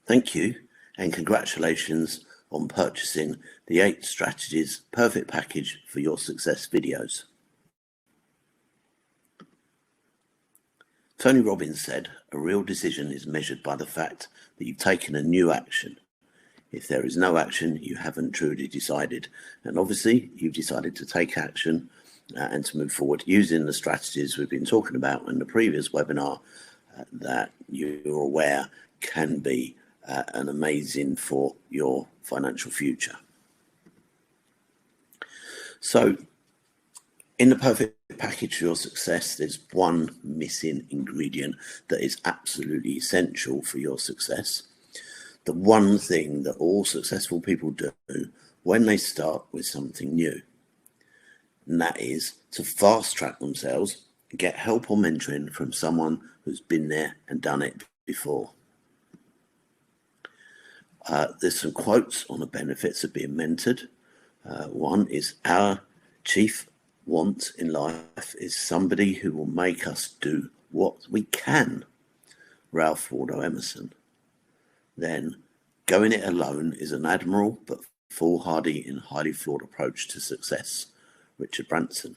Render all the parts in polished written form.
Thank you and congratulations on purchasing the 8 Strategies Perfect Package for Your Success videos. Tony Robbins said, "A real decision is measured by the fact that you've taken a new action. If there is no action, you haven't truly decided." And obviously, you've decided to take action and to move forward using the strategies we've been talking about in the previous webinar that you're aware can be an amazing for your financial future. So in the perfect package for your success, there's one missing ingredient that is absolutely essential for your success. The one thing that all successful people do when they start with something new, and that is to fast track themselves and get help or mentoring from someone who's been there and done it before. There's some quotes on the benefits of being mentored. One is, "Our chief want in life is somebody who will make us do what we can." Ralph Waldo Emerson. Then, "Going it alone is an admirable but foolhardy and highly flawed approach to success." Richard Branson.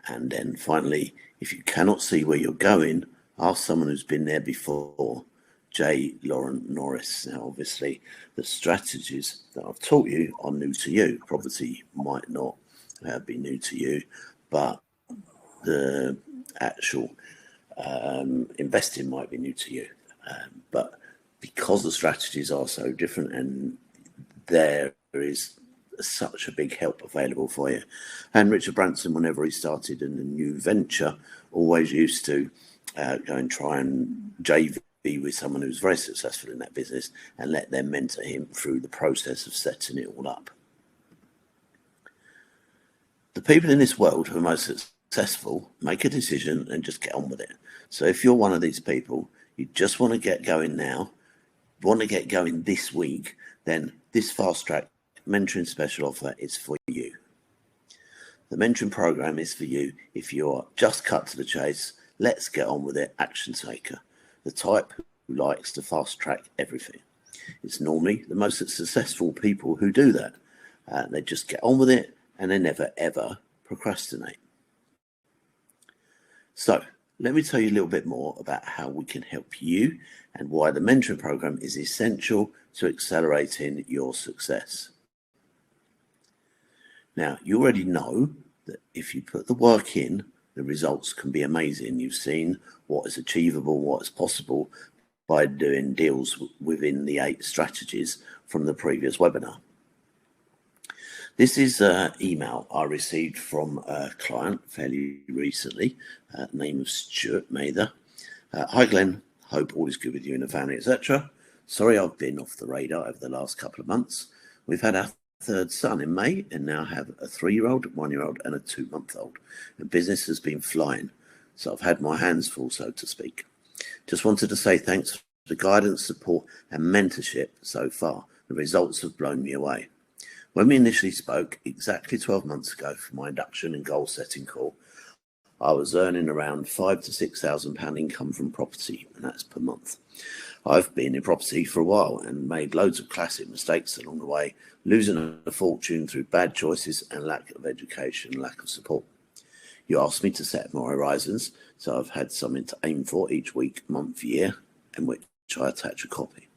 And then finally, "If you cannot see where you're going, ask someone who's been there before." J. Lauren Norris. Now, obviously, the strategies that I've taught you are new to you. Property might not be new to you, but the actual investing might be new to you. But because the strategies are so different and there is such a big help available for you. And Richard Branson, whenever he started in a new venture, always used to go and try and JV with someone who's very successful in that business and let them mentor him through the process of setting it all up. The people in this world who are most successful make a decision and just get on with it. So if you're one of these people, you just want to get going now, want to get going this week, then this fast track mentoring special offer is for you. The mentoring program is for you if you're just cut to the chase, let's get on with it, action taker, the type who likes to fast track everything. It's normally the most successful people who do that. They just get on with it and they never ever procrastinate. So let me tell you a little bit more about how we can help you and why the mentoring program is essential to accelerating your success. Now, you already know that if you put the work in, the results can be amazing. You've seen what is achievable, what is possible by doing deals within the 8 strategies from the previous webinar. This is an email I received from a client fairly recently, name of Stuart Mather. "Hi Glenn, hope all is good with you and the family, etc. Sorry I've been off the radar over the last couple of months. We've had our 3rd son in May and now have a 3-year-old, 1-year-old and a 2-month-old. The business has been flying, so I've had my hands full, so to speak. Just wanted to say thanks for the guidance, support and mentorship so far. The results have blown me away. When we initially spoke exactly 12 months ago for my induction and goal setting call, I was earning around £5,000 to £6,000 income from property, and that's per month. I've been in property for a while and made loads of classic mistakes along the way, losing a fortune through bad choices and lack of education, lack of support. You asked me to set more horizons, so I've had something to aim for each week, month, year, and which I attach a copy.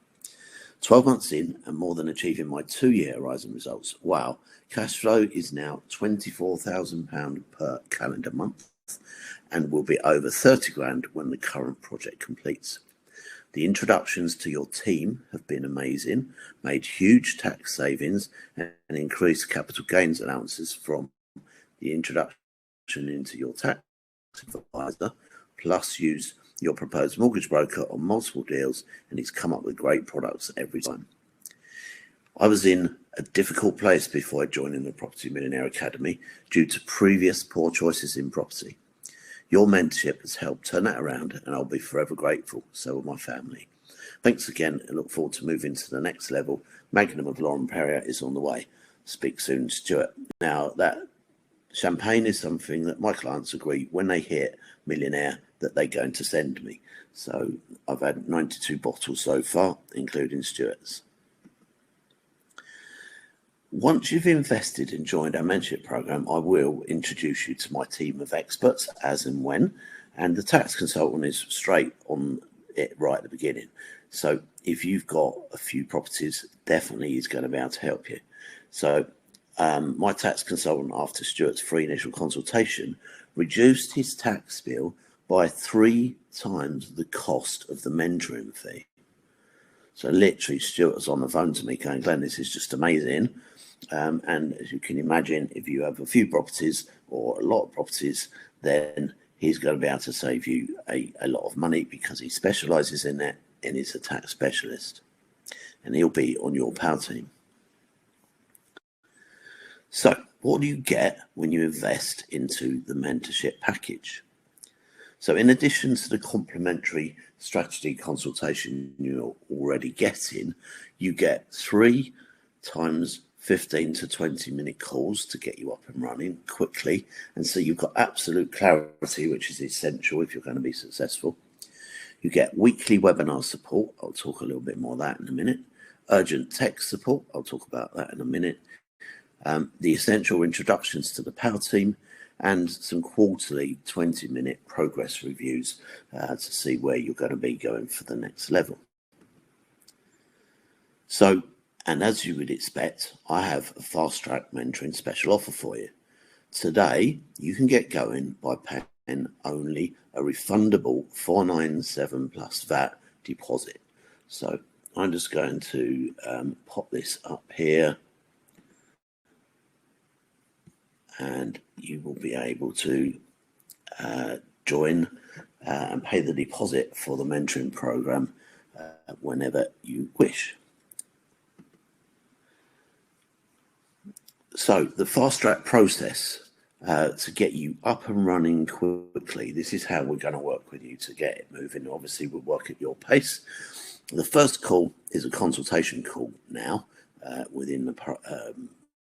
12 months in and more than achieving my 2-year horizon results. Wow, cash flow is now £24,000 per calendar month and will be over 30 grand when the current project completes. The introductions to your team have been amazing, made huge tax savings and increased capital gains allowances from the introduction into your tax advisor, plus use your proposed mortgage broker on multiple deals, and he's come up with great products every time. I was in a difficult place before joining the Property Millionaire Academy due to previous poor choices in property. Your mentorship has helped turn that around, and I'll be forever grateful. So will my family. Thanks again, and look forward to moving to the next level. Magnum of Lauren Perrier is on the way. Speak soon, Stuart. Now, that Champagne is something that my clients agree when they hit Millionaire that they're going to send me. So I've had 92 bottles so far, including Stuart's. Once you've invested and joined our mentorship program, I will introduce you to my team of experts as and when, and the tax consultant is straight on it right at the beginning. So if you've got a few properties, definitely he's going to be able to help you. So my tax consultant, after Stuart's free initial consultation, reduced his tax bill by 3 times the cost of the mentoring fee. So literally, Stuart was on the phone to me going, Glenn, this is just amazing. And as you can imagine, if you have a few properties or a lot of properties, then he's going to be able to save you a lot of money because he specialises in that and he's a tax specialist. And he'll be on your power team. So what do you get when you invest into the mentorship package? So in addition to the complimentary strategy consultation you're already getting, you get 3 times 15 to 20 minute calls to get you up and running quickly. And so you've got absolute clarity, which is essential if you're going to be successful. You get weekly webinar support. I'll talk a little bit more of that in a minute. Urgent text support. I'll talk about that in a minute. The essential introductions to the power team, and some quarterly 20-minute progress reviews to see where you're going to be going for the next level. So, and as you would expect, I have a fast-track mentoring special offer for you. Today, you can get going by paying only a refundable $497 plus VAT deposit. So I'm just going to pop this up here, and you will be able to join and pay the deposit for the mentoring program whenever you wish. So the fast track process to get you up and running quickly, this is how we're going to work with you to get it moving. Obviously, we'll work at your pace. The first call is a consultation call now within the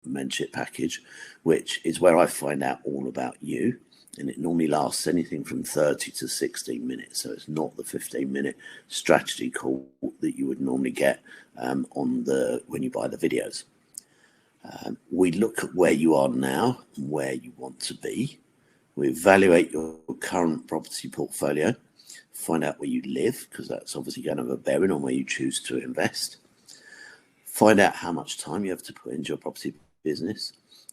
mentorship package, which is where I find out all about you, and it normally lasts anything from 30 to 16 minutes, so it's not the 15-minute strategy call that you would normally get when you buy the videos. We look at where you are now and where you want to be. We evaluate your current property portfolio, find out where you live, because that's obviously going to have a bearing on where you choose to invest. Find out how much time you have to put into your property business.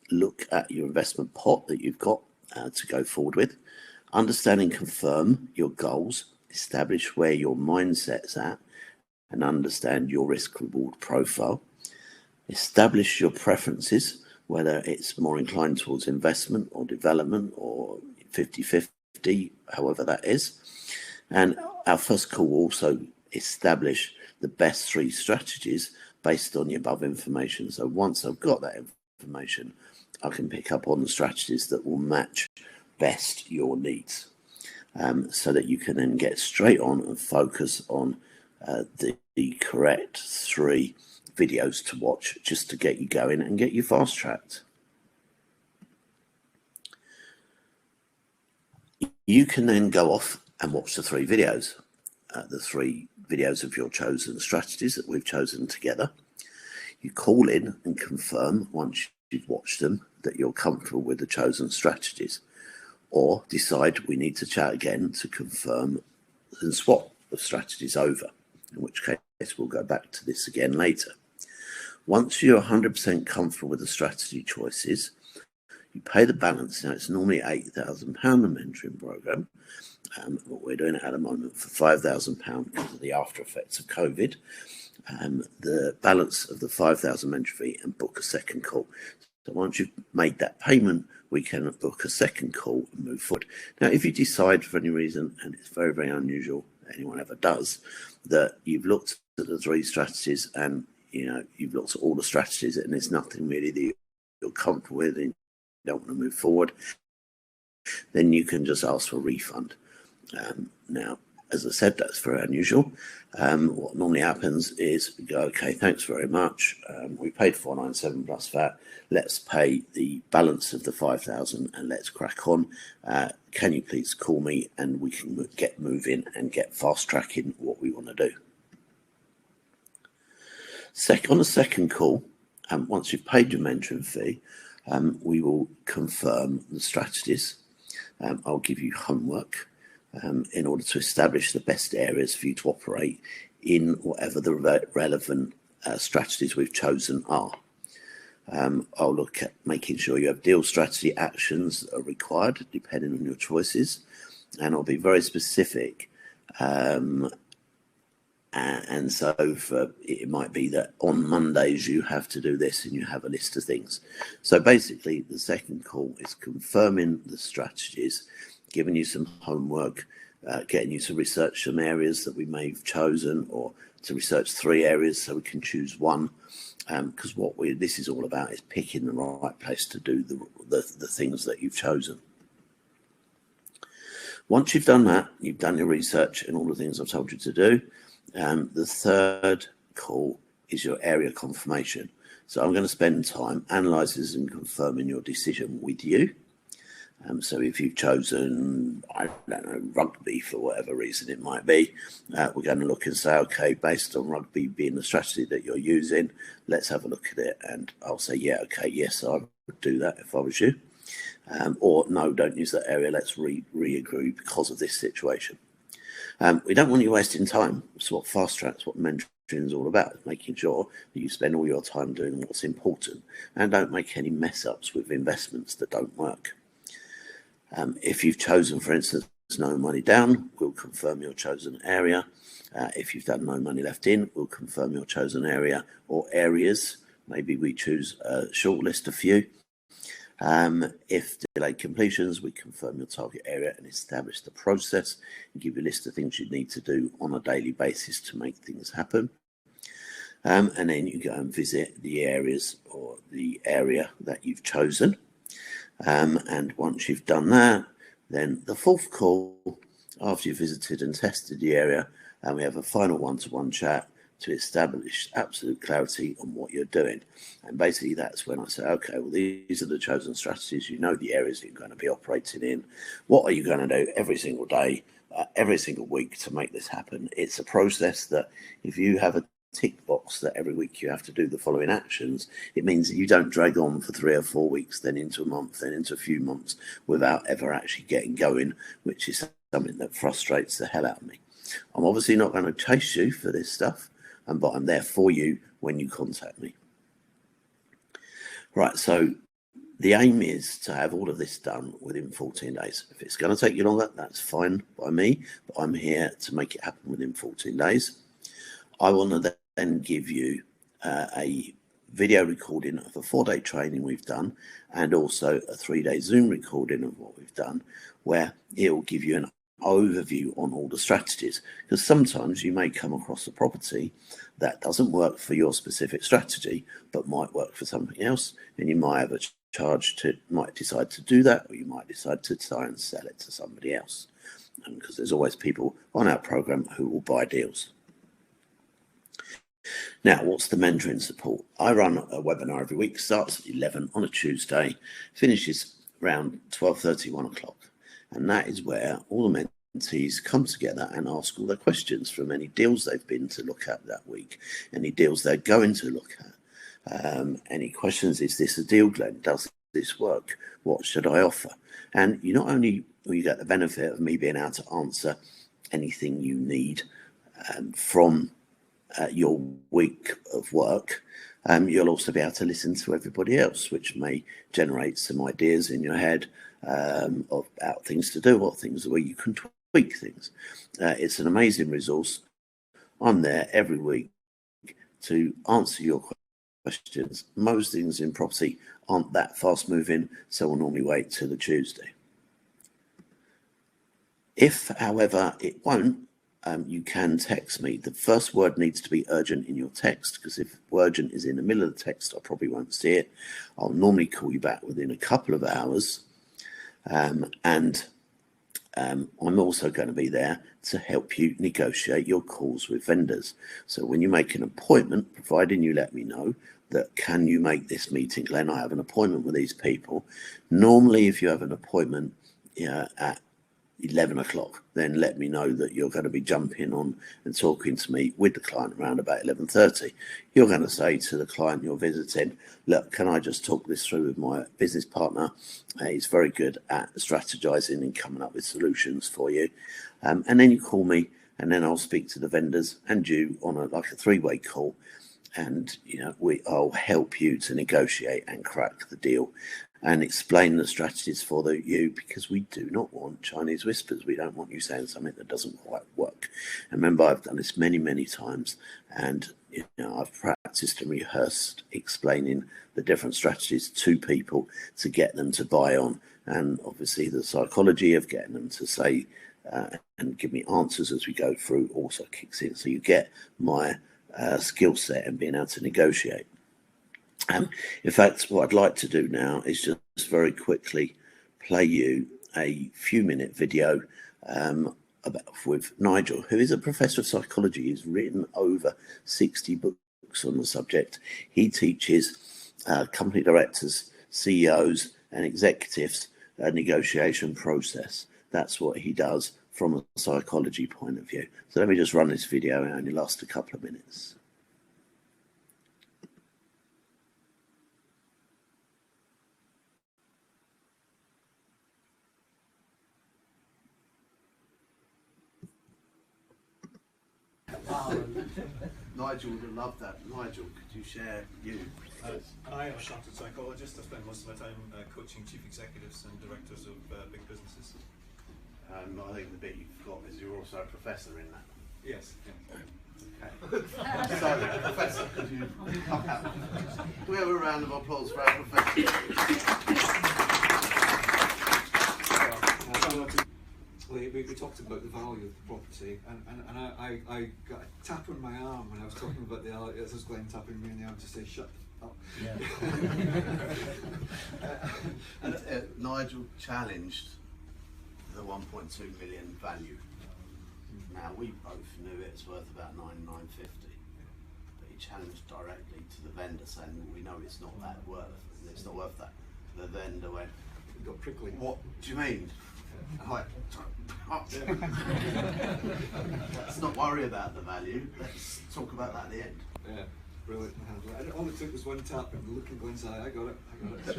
Look at your investment pot that you've got to go forward with. Understand and confirm your goals. Establish where your mindset's at and understand your risk-reward profile. Establish your preferences, whether it's more inclined towards investment or development or 50-50, however that is. And our first call will also establish the best 3 strategies based on the above information. So once I've got that information, I can pick up on the strategies that will match best your needs, so that you can then get straight on and focus on the correct 3 videos to watch just to get you going and get you fast tracked. You can then go off and watch the 3 videos, the 3 videos of your chosen strategies that we've chosen together. You call in and confirm once you've watched them that you're comfortable with the chosen strategies, or decide we need to chat again to confirm and swap the strategies over, in which case we'll go back to this again later. Once you're 100% comfortable with the strategy choices, you pay the balance. Now, it's normally £8,000 a mentoring program, but we're doing it at the moment for £5,000 because of the after effects of COVID. The balance of the £5,000 mentoring fee and book a second call. So once you've made that payment, we can book a second call and move forward. Now, if you decide for any reason, and it's very, very unusual, anyone ever does, that you've looked at the 3 strategies and you've looked at all the strategies and there's nothing really that you're comfortable with and you don't want to move forward, then you can just ask for a refund. Now, as I said, that's very unusual. What normally happens is we go, okay, thanks very much. We paid 497 plus VAT. Let's pay the balance of the 5,000 and let's crack on. Can you please call me and we can get moving and get fast tracking what we want to do. On the second call, once you've paid your mentoring fee, we will confirm the strategies. I'll give you homework in order to establish the best areas for you to operate in whatever the relevant strategies we've chosen are. I'll look at making sure you have deal strategy actions that are required depending on your choices, and I'll be very specific. And so it might be that on Mondays you have to do this and you have a list of things. So basically the second call is confirming the strategies, giving you some homework, getting you to research some areas that we may have chosen, or to research 3 areas so we can choose one. Because this is all about is picking the right place to do the things that you've chosen. Once you've done that, you've done your research and all the things I've told you to do. The third call is your area confirmation. So I'm going to spend time analysing and confirming your decision with you. So if you've chosen, I don't know, rugby for whatever reason it might be, we're going to look and say, okay, based on rugby being the strategy that you're using, let's have a look at it. And I'll say, yeah, okay, yes, I would do that if I was you. Or no, don't use that area. Let's re-agree because of this situation. We don't want you wasting time. It's what fast track's, what mentoring is all about, making sure that you spend all your time doing what's important and don't make any mess ups with investments that don't work. If you've chosen, for instance, no money down, we'll confirm your chosen area. If you've done no money left in, we'll confirm your chosen area or areas. Maybe we choose a short list of few. If delayed completions, we confirm your target area and establish the process and give you a list of things you need to do on a daily basis to make things happen. And then you go and visit the areas or the area that you've chosen. And once you've done that, then the fourth call, after you've visited and tested the area, and we have a final one-to-one chat to establish absolute clarity on what you're doing. And basically that's when I say, okay, well, these are the chosen strategies. You know the areas that you're going to be operating in. What are you going to do every single day, every single week to make this happen? It's a process that if you have a tick box that every week you have to do the following actions, it means that you don't drag on for 3 or 4 weeks, then into a month, then into a few months without ever actually getting going, which is something that frustrates the hell out of me. I'm obviously not going to chase you for this stuff, but I'm there for you when you contact me. Right, so the aim is to have all of this done within 14 days. If it's going to take you longer, that's fine by me, but I'm here to make it happen within 14 days. I want to then give you a video recording of a 4-day training we've done and also a 3-day Zoom recording of what we've done, where it will give you an overview on all the strategies, because sometimes you may come across a property that doesn't work for your specific strategy but might work for something else, and you might have a charge to might decide to do that, or you might decide to try and sell it to somebody else, because there's always people on our program who will buy deals. Now, what's the mentoring support? I run a webinar every week, starts at 11 on a Tuesday, finishes around 12:30, 1 o'clock. And that is where all the mentees come together and ask all their questions from any deals they've been to look at that week, any deals they're going to look at. Any questions, is this a deal, Glenn? Does this work? What should I offer? And you not only will you get the benefit of me being able to answer anything you need from your week of work, you'll also be able to listen to everybody else, which may generate some ideas in your head about things to do or things where you can tweak things. It's an amazing resource. I'm there every week to answer your questions. Most things in property aren't that fast moving, so we'll normally wait till the Tuesday. If, however, it won't, you can text me. The first word needs to be urgent in your text, because if urgent is in the middle of the text, I probably won't see it. I'll normally call you back within a couple of hours, and I'm also going to be there to help you negotiate your calls with vendors. So when you make an appointment, providing you let me know that, can you make this meeting, Glenn? I have an appointment with these people. Normally, if you have an appointment at 11 o'clock, then let me know that you're going to be jumping on and talking to me with the client around about 11:30. You're going to say to the client you're visiting, look, can I just talk this through with my business partner? He's very good at strategizing and coming up with solutions for you. And then you call me, and then I'll speak to the vendors and you on a three-way call. And I'll help you to negotiate and crack the deal and explain the strategies for you, because we do not want Chinese whispers. We don't want you saying something that doesn't quite work. And remember, I've done this many, many times, and I've practiced and rehearsed explaining the different strategies to people to get them to buy on. And obviously the psychology of getting them to say and give me answers as we go through also kicks in. So you get my skill set and being able to negotiate. In fact, what I'd like to do now is just very quickly play you a few-minute video with Nigel, who is a professor of psychology. He's written over 60 books on the subject. He teaches company directors, CEOs, and executives a negotiation process. That's what he does from a psychology point of view. So let me just run this video. It only lasts a couple of minutes. Nigel would have loved that. Nigel, could you share you? I am a chartered psychologist. I spend most of my time coaching chief executives and directors of big businesses. I think the bit you forgot is you're also a professor in that. Yes. Yeah. Okay. So, Professor, could you come out? Can we have a round of applause for our professor? We talked about the value of the property, and I got a tap on my arm when I was talking about the alley. This was Glenn tapping me in the arm to say, shut up. Yeah. Nigel challenged the 1.2 million value. Now, we both knew it's worth about 9,950, but he challenged directly to the vendor, saying, well, we know it's not that worth, it's not worth that. The vendor went, It got prickly. What do you mean? Like, let's not worry about the value, let's talk about that at the end. Yeah, brilliant. And all it took was one tap and the look in Glenn's eye. I got it. The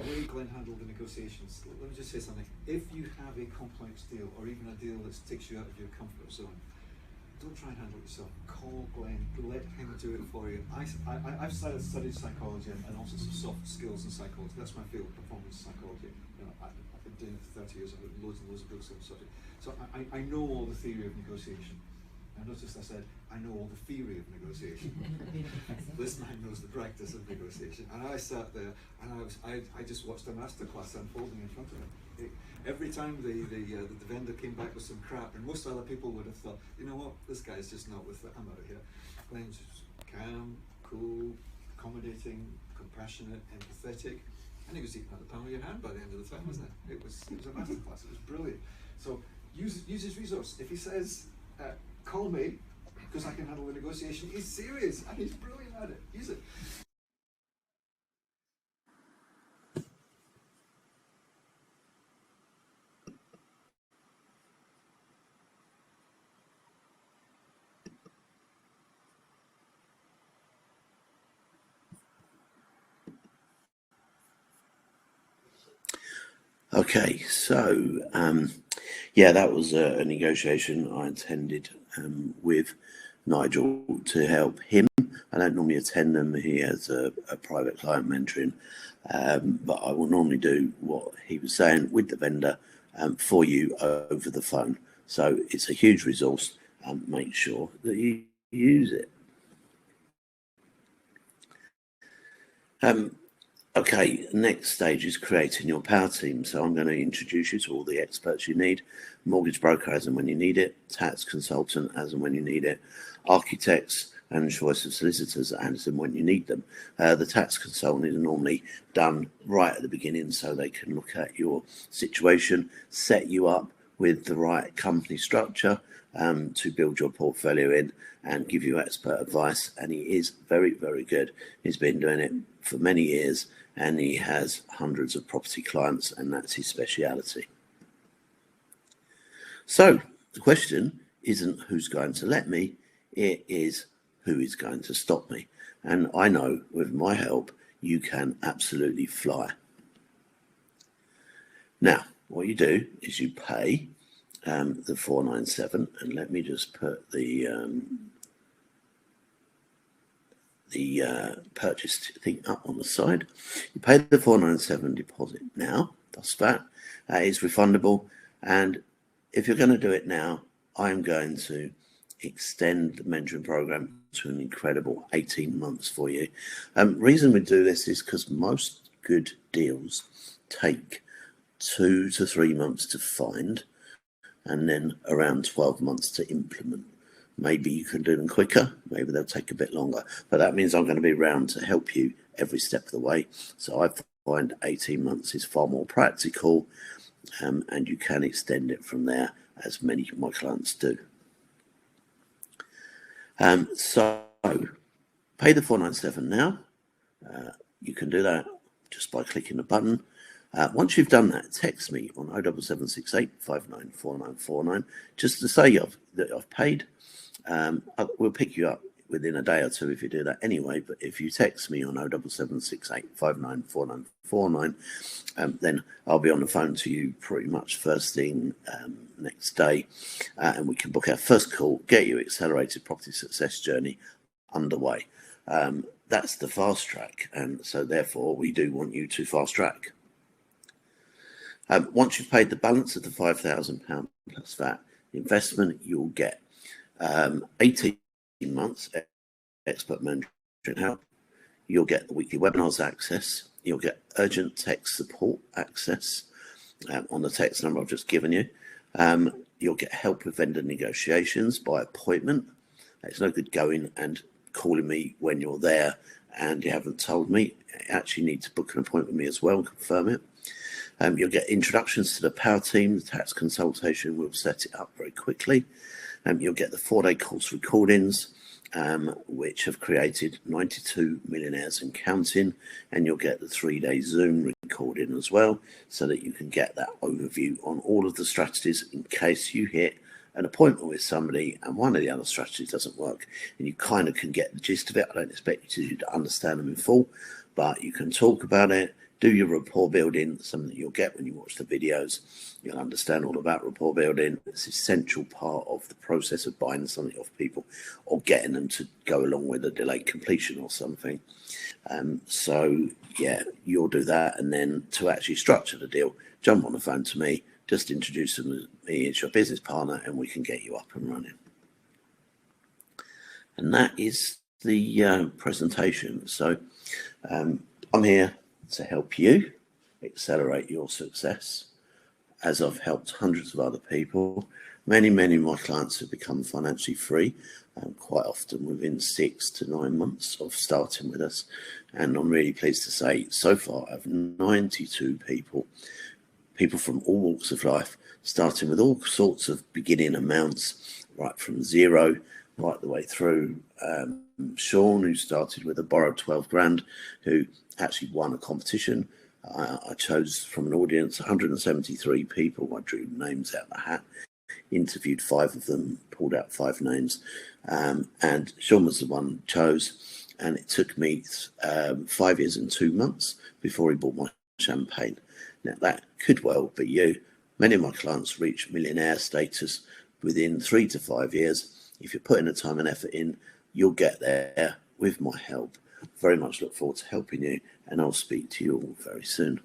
way Glenn handled the negotiations. Let me just say something. If you have a complex deal, or even a deal that takes you out of your comfort zone, don't try and handle it yourself. Call Glenn. Let him do it for you. I've studied psychology and also some soft skills in psychology. That's my field, performance psychology. I've been doing it for 30 years. I've got loads and loads of books on the subject. So I know all the theory of negotiation. And notice I said, I know all the theory of negotiation. This man knows the practice of negotiation. And I sat there and I just watched a masterclass unfolding in front of me. Every time the vendor came back with some crap, and most other people would have thought, you know what, this guy's just not with it, I'm out of here. Glenn's just calm, cool, accommodating, compassionate, empathetic, and he was eating out the palm of your hand by the end of the time, wasn't it? It was a masterclass, it was brilliant. So use his resource. If he says, call me, because I can handle the negotiation, he's serious, and he's brilliant at it. Use it. Okay, so yeah, that was a negotiation I attended with Nigel to help him. I don't normally attend them. He has a private client mentoring, but I will normally do what he was saying with the vendor for you over the phone. So it's a huge resource. Make sure that you use it. Okay, next stage is creating your power team. So I'm going to introduce you to all the experts you need. Mortgage broker as and when you need it. Tax consultant as and when you need it. Architects, and choice of solicitors and when you need them. The tax consultant is normally done right at the beginning so they can look at your situation, set you up with the right company structure to build your portfolio in and give you expert advice. And he is very, very good. He's been doing it for many years and he has hundreds of property clients, and that's his speciality. So the question isn't who's going to let me, it is who is going to stop me. And I know with my help, you can absolutely fly. Now, what you do is you pay the 497, and let me just put the purchase thing up on the side. You pay the 497 deposit now, plus that. It's refundable, and if you're going to do it now, I'm going to extend the mentoring program to an incredible 18 months for you. Reason we do this is because most good deals take 2 to 3 months to find and then around 12 months to implement. Maybe you can do them quicker, maybe they'll take a bit longer, but that means I'm going to be around to help you every step of the way. So I find 18 months is far more practical, and you can extend it from there, as many of my clients do. So pay the 497 now. You can do that just by clicking the button. Once you've done that, text me on 07768 594949 just to say that I've paid. We'll pick you up within a day or two if you do that anyway, but if you text me on 07768 594949, then I'll be on the phone to you pretty much first thing next day, and we can book our first call, get your accelerated property success journey underway. That's the fast track, and so therefore we do want you to fast track. Once you've paid the balance of the £5,000 plus that investment, you'll get 18 months expert mentoring help. You'll get the weekly webinars access. You'll get urgent text support access on the text number I've just given you. You'll get help with vendor negotiations by appointment. It's no good going and calling me when you're there and you haven't told me. You actually need to book an appointment with me as well and confirm it. You'll get introductions to the power team. The tax consultation will set it up very quickly. You'll get the 4-day course recordings, which have created 92 millionaires and counting, and you'll get the 3-day Zoom recording as well, so that you can get that overview on all of the strategies in case you hit an appointment with somebody and one of the other strategies doesn't work, and you kind of can get the gist of it. I don't expect you to understand them in full, but you can talk about it, do your rapport building, something that you'll get when you watch the videos. You'll understand all about rapport building. It's an essential part of the process of buying something off people or getting them to go along with a delayed completion or something. So, yeah, you'll do that. And then to actually structure the deal, jump on the phone to me, just introduce them as me as your business partner, and we can get you up and running. And that is the presentation. So I'm here to help you accelerate your success, as I've helped hundreds of other people. Many of my clients have become financially free, quite often within 6 to 9 months of starting with us. And I'm really pleased to say, so far, I have 92 people from all walks of life, starting with all sorts of beginning amounts, right from zero, right the way through. Sean, who started with a borrowed 12 grand, who actually won a competition. I chose from an audience 173 people. I drew names out of the hat, interviewed 5 of them, pulled out 5 names, and Sean was the one chose. And it took me 5 years and 2 months before he bought my champagne. Now that could well be you. Many of my clients reach millionaire status within 3 to 5 years. If you're putting the time and effort in, you'll get there with my help. Very much look forward to helping you, and I'll speak to you all very soon.